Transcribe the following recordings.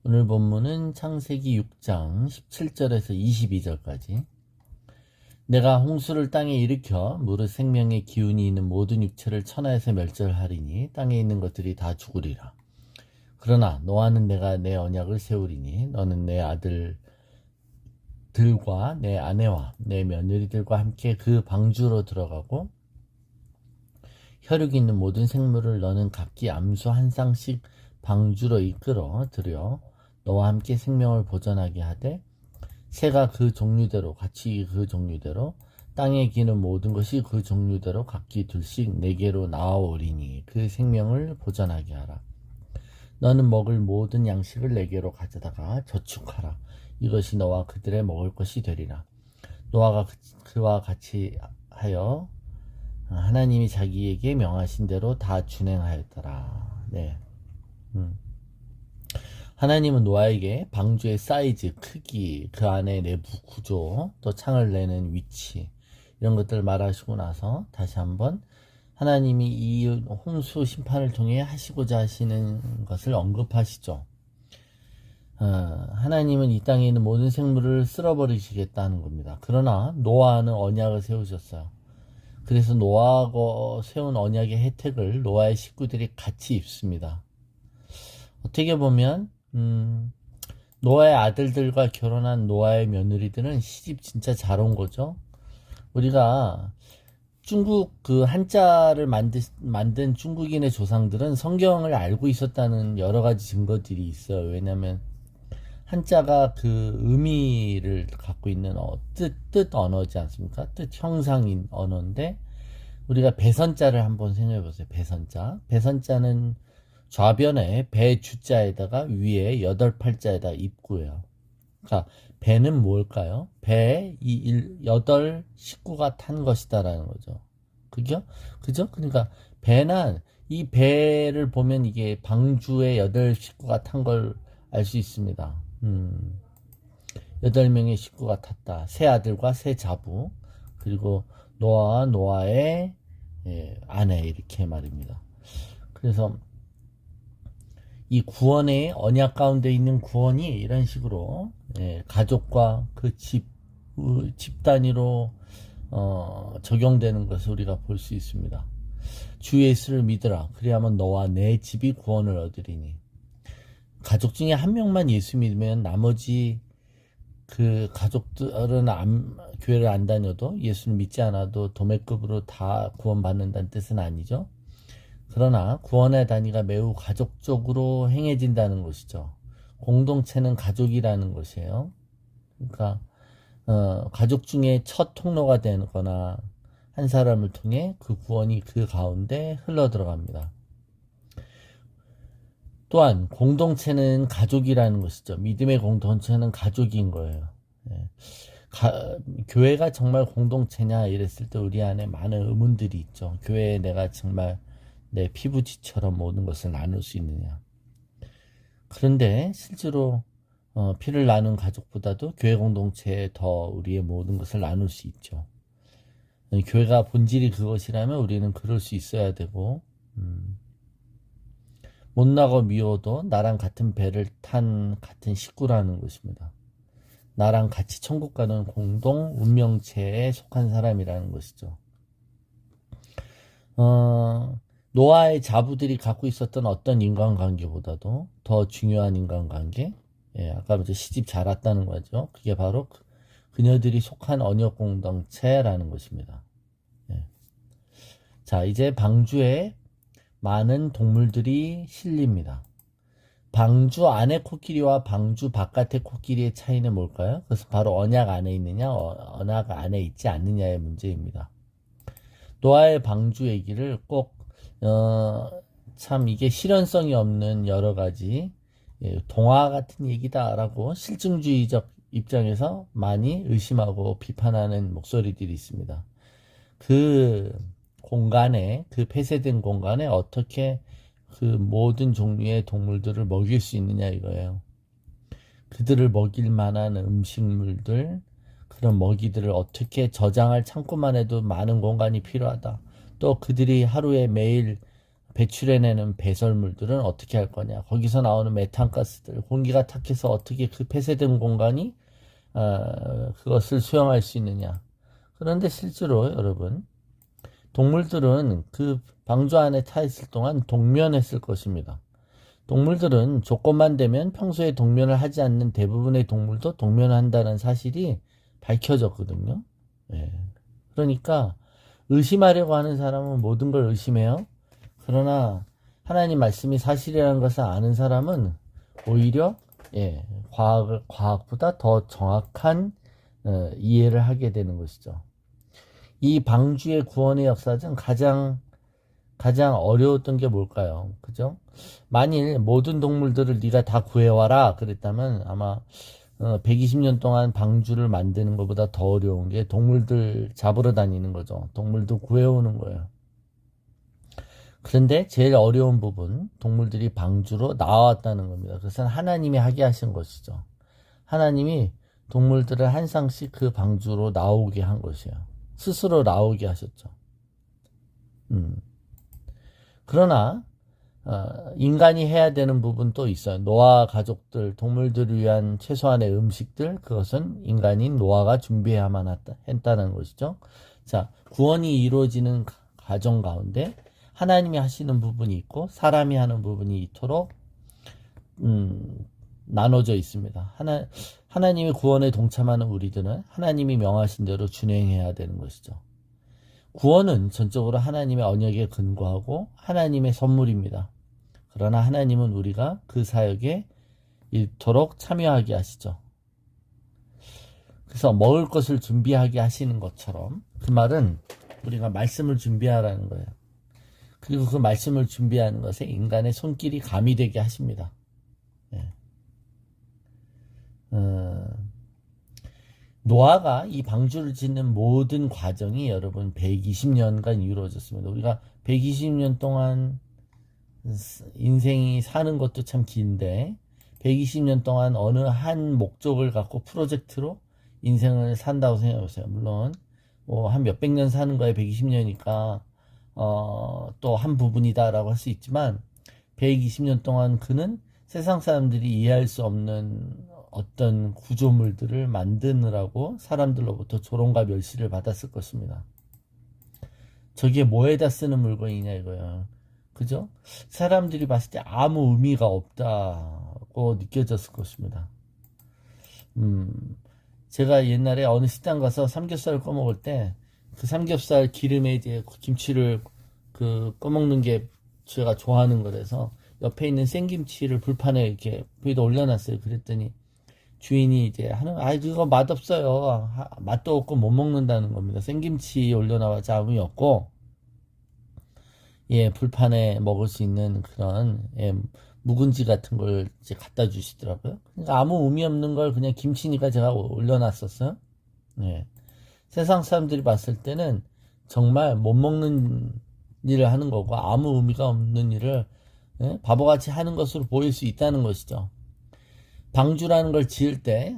오늘 본문은 창세기 6장 17절에서 22절까지. 내가 홍수를 땅에 일으켜 무릇 생명의 기운이 있는 모든 육체를 천하에서 멸절하리니 땅에 있는 것들이 다 죽으리라. 그러나 노아는 내가 내 언약을 세우리니 너는 내 아들들과 내 아내와 내 며느리들과 함께 그 방주로 들어가고 혈육 있는 모든 생물을 너는 각기 암수 한 쌍씩 방주로 이끌어 들여 너와 함께 생명을 보존하게 하되 새가 그 종류대로 같이 그 종류대로 땅에 기는 모든 것이 그 종류대로 각기 둘씩 내게로 나아오리니 그 생명을 보존하게 하라. 너는 먹을 모든 양식을 내게로 가져다가 저축하라. 이것이 너와 그들의 먹을 것이 되리라. 노아가 그와 같이 하여 하나님이 자기에게 명하신 대로 다 준행하였더라. 네. 하나님은 노아에게 방주의 사이즈, 크기, 그 안에 내부 구조, 또 창을 내는 위치 이런 것들을 말하시고 나서 다시 한번 하나님이 이 홍수 심판을 통해 하시고자 하시는 것을 언급하시죠. 하나님은 이 땅에 있는 모든 생물을 쓸어버리시겠다는 겁니다. 그러나 노아는 언약을 세우셨어요. 그래서 노아하고 세운 언약의 혜택을 노아의 식구들이 같이 입습니다. 어떻게 보면 노아의 아들들과 결혼한 노아의 며느리들은 시집 진짜 잘 온 거죠. 우리가 중국 그 한자를 만든 중국인의 조상들은 성경을 알고 있었다는 여러 가지 증거들이 있어요. 왜냐하면 한자가 그 의미를 갖고 있는 뜻 언어지 않습니까? 뜻 형상인 언어인데 우리가 배선자를 한번 생각해 보세요. 배선자는 좌변에 배 주자에다가 위에 8팔자에다 입구예요. 자, 배는 뭘까요? 배에 8 식구가 탄 것이다라는 거죠. 그죠? 그러니까 배는 이 배를 보면 이게 방주에 8 식구가 탄 걸 알 수 있습니다. 8명의 식구가 탔다. 세 아들과 세 자부, 그리고 노아와 노아의 아내, 이렇게 말입니다. 그래서 이 구원의 언약 가운데 있는 구원이 이런 식으로 가족과 그 집 단위로 적용되는 것을 우리가 볼 수 있습니다. 주 예수를 믿으라. 그리하면 너와 내 집이 구원을 얻으리니. 가족 중에 한 명만 예수 믿으면 나머지 그 가족들은 교회를 안 다녀도 예수를 믿지 않아도 도매급으로 다 구원받는다는 뜻은 아니죠. 그러나 구원의 단위가 매우 가족적으로 행해진다는 것이죠. 공동체는 가족이라는 것이에요. 그러니까 가족 중에 첫 통로가 되거나 한 사람을 통해 그 구원이 그 가운데 흘러 들어갑니다. 또한 공동체는 가족이라는 것이죠. 믿음의 공동체는 가족인 거예요. 교회가 정말 공동체냐 이랬을 때 우리 안에 많은 의문들이 있죠. 교회에 내가 정말 내 피부지처럼 모든 것을 나눌 수 있느냐. 그런데 실제로 피를 나눈 가족보다도 교회 공동체에 더 우리의 모든 것을 나눌 수 있죠. 교회가 본질이 그것이라면 우리는 그럴 수 있어야 되고 못나고 미워도 나랑 같은 배를 탄 같은 식구라는 것입니다. 나랑 같이 천국 가는 공동 운명체에 속한 사람이라는 것이죠. 노아의 자부들이 갖고 있었던 어떤 인간관계보다도 더 중요한 인간관계, 아까 먼저 시집 잘 왔다는 거죠. 그게 바로 그녀들이 속한 언약 공동체라는 것입니다. 자, 이제 방주에 많은 동물들이 실립니다. 방주 안의 코끼리와 방주 바깥의 코끼리의 차이는 뭘까요? 그것은 바로 언약 안에 있느냐, 언약 안에 있지 않느냐의 문제입니다. 노아의 방주 얘기를 꼭 참 이게 실현성이 없는 여러 가지 동화 같은 얘기다라고 실증주의적 입장에서 많이 의심하고 비판하는 목소리들이 있습니다. 그 공간에, 그 폐쇄된 공간에 어떻게 그 모든 종류의 동물들을 먹일 수 있느냐 이거예요. 그들을 먹일 만한 음식물들, 그런 먹이들을 어떻게 저장할 창고만 해도 많은 공간이 필요하다. 또 그들이 하루에 매일 배출해내는 배설물들은 어떻게 할 거냐. 거기서 나오는 메탄가스들, 공기가 탁해서 어떻게 그 폐쇄된 공간이 그것을 수용할 수 있느냐. 그런데 실제로 여러분, 동물들은 그 방주 안에 타 있을 동안 동면했을 것입니다. 동물들은 조건만 되면 평소에 동면을 하지 않는 대부분의 동물도 동면을 한다는 사실이 밝혀졌거든요. 예. 그러니까 의심하려고 하는 사람은 모든 걸 의심해요. 그러나 하나님 말씀이 사실이라는 것을 아는 사람은 오히려 과학보다 더 정확한 이해를 하게 되는 것이죠. 이 방주의 구원의 역사 중 가장 어려웠던 게 뭘까요? 그죠? 만일 모든 동물들을 네가 다 구해와라 그랬다면 아마 120년 동안 방주를 만드는 것보다 더 어려운 게 동물들 잡으러 다니는 거죠. 동물도 구해오는 거예요. 그런데 제일 어려운 부분, 동물들이 방주로 나왔다는 겁니다. 그것은 하나님이 하게 하신 것이죠. 하나님이 동물들을 한 쌍씩 그 방주로 나오게 한 것이에요. 스스로 나오게 하셨죠. 그러나 인간이 해야 되는 부분도 있어요. 노아 가족들, 동물들을 위한 최소한의 음식들, 그것은 인간인 노아가 준비해야만 했다는 것이죠. 자, 구원이 이루어지는 과정 가운데 하나님이 하시는 부분이 있고 사람이 하는 부분이 이토록 나눠져 있습니다. 하나님이 구원에 동참하는 우리들은 하나님이 명하신 대로 준행해야 되는 것이죠. 구원은 전적으로 하나님의 언약에 근거하고 하나님의 선물입니다. 그러나 하나님은 우리가 그 사역에 이토록 참여하게 하시죠. 그래서 먹을 것을 준비하게 하시는 것처럼 그 말은 우리가 말씀을 준비하라는 거예요. 그리고 그 말씀을 준비하는 것에 인간의 손길이 가미되게 하십니다. 노아가 이 방주를 짓는 모든 과정이 여러분 120년간 이루어졌습니다. 우리가 120년 동안 인생이 사는 것도 참 긴데 120년 동안 어느 한 목적을 갖고 프로젝트로 인생을 산다고 생각해 보세요. 물론 뭐 한 몇백 년 사는 거에 120년이니까 또 한 부분이다라고 할 수 있지만 120년 동안 그는 세상 사람들이 이해할 수 없는 어떤 구조물들을 만드느라고 사람들로부터 조롱과 멸시를 받았을 것입니다. 저게 뭐에다 쓰는 물건이냐 이거야. 그죠? 사람들이 봤을 때 아무 의미가 없다고 느껴졌을 것입니다. 제가 옛날에 어느 식당 가서 삼겹살을 꺼먹을 때 그 삼겹살 기름에 이제 김치를 꺼먹는 게 제가 좋아하는 거라서 옆에 있는 생김치를 불판에 이렇게 위에다 올려놨어요. 그랬더니 주인이 이제 그거 맛없어요. 맛도 없고 못 먹는다는 겁니다. 생김치 올려놔봤자 아무 의미 없고, 불판에 먹을 수 있는 그런, 묵은지 같은 걸 이제 갖다 주시더라고요. 그러니까 아무 의미 없는 걸 그냥 김치니까 제가 올려놨었어요. 세상 사람들이 봤을 때는 정말 못 먹는 일을 하는 거고 아무 의미가 없는 일을 바보같이 하는 것으로 보일 수 있다는 것이죠. 방주라는 걸 지을 때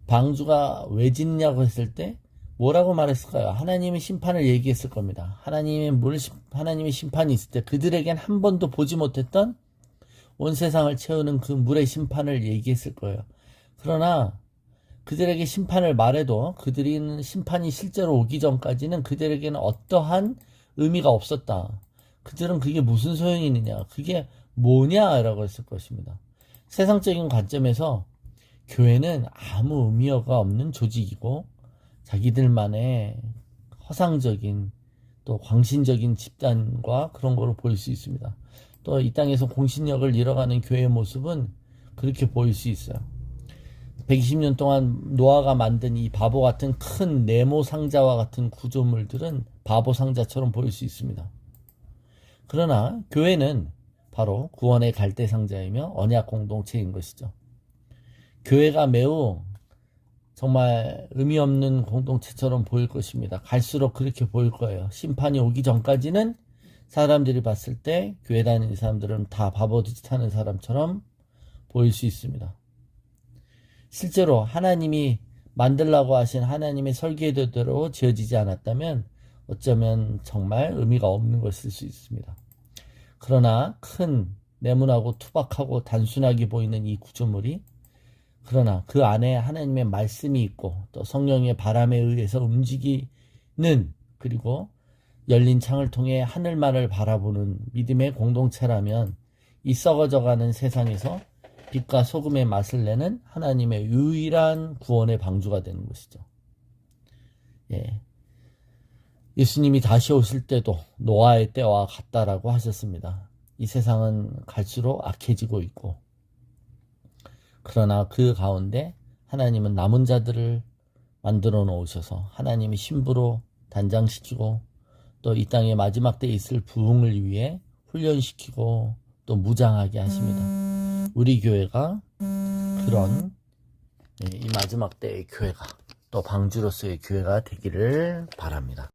방주가 왜 짓냐고 했을 때 뭐라고 말했을까요? 하나님의 심판을 얘기했을 겁니다. 하나님의 심판이 있을 때 그들에겐 한 번도 보지 못했던 온 세상을 채우는 그 물의 심판을 얘기했을 거예요. 그러나 그들에게 심판을 말해도 그들은 심판이 실제로 오기 전까지는 그들에게는 어떠한 의미가 없었다. 그들은 그게 무슨 소용이 있느냐, 그게 뭐냐라고 했을 것입니다. 세상적인 관점에서 교회는 아무 의미가 없는 조직이고 자기들만의 허상적인 또 광신적인 집단과 그런 거로 보일 수 있습니다. 또 이 땅에서 공신력을 잃어가는 교회의 모습은 그렇게 보일 수 있어요. 120년 동안 노아가 만든 이 바보 같은 큰 네모 상자와 같은 구조물들은 바보 상자처럼 보일 수 있습니다. 그러나 교회는 바로 구원의 갈대 상자이며 언약 공동체인 것이죠. 교회가 매우 정말 의미 없는 공동체처럼 보일 것입니다. 갈수록 그렇게 보일 거예요. 심판이 오기 전까지는 사람들이 봤을 때 교회 다니는 사람들은 다 바보짓 하는 사람처럼 보일 수 있습니다. 실제로 하나님이 만들라고 하신 하나님의 설계대로 지어지지 않았다면 어쩌면 정말 의미가 없는 것일 수 있습니다. 그러나 큰 네모나고 투박하고 단순하게 보이는 이 구조물이, 그러나 그 안에 하나님의 말씀이 있고 또 성령의 바람에 의해서 움직이는, 그리고 열린 창을 통해 하늘만을 바라보는 믿음의 공동체라면 이 썩어져가는 세상에서 빛과 소금의 맛을 내는 하나님의 유일한 구원의 방주가 되는 것이죠. 예. 예수님이 다시 오실 때도 노아의 때와 같다라고 하셨습니다. 이 세상은 갈수록 악해지고 있고, 그러나 그 가운데 하나님은 남은 자들을 만들어 놓으셔서 하나님이 신부로 단장시키고 또 이 땅의 마지막 때에 있을 부흥을 위해 훈련시키고 또 무장하게 하십니다. 우리 교회가 그런 이 마지막 때의 교회가, 또 방주로서의 교회가 되기를 바랍니다.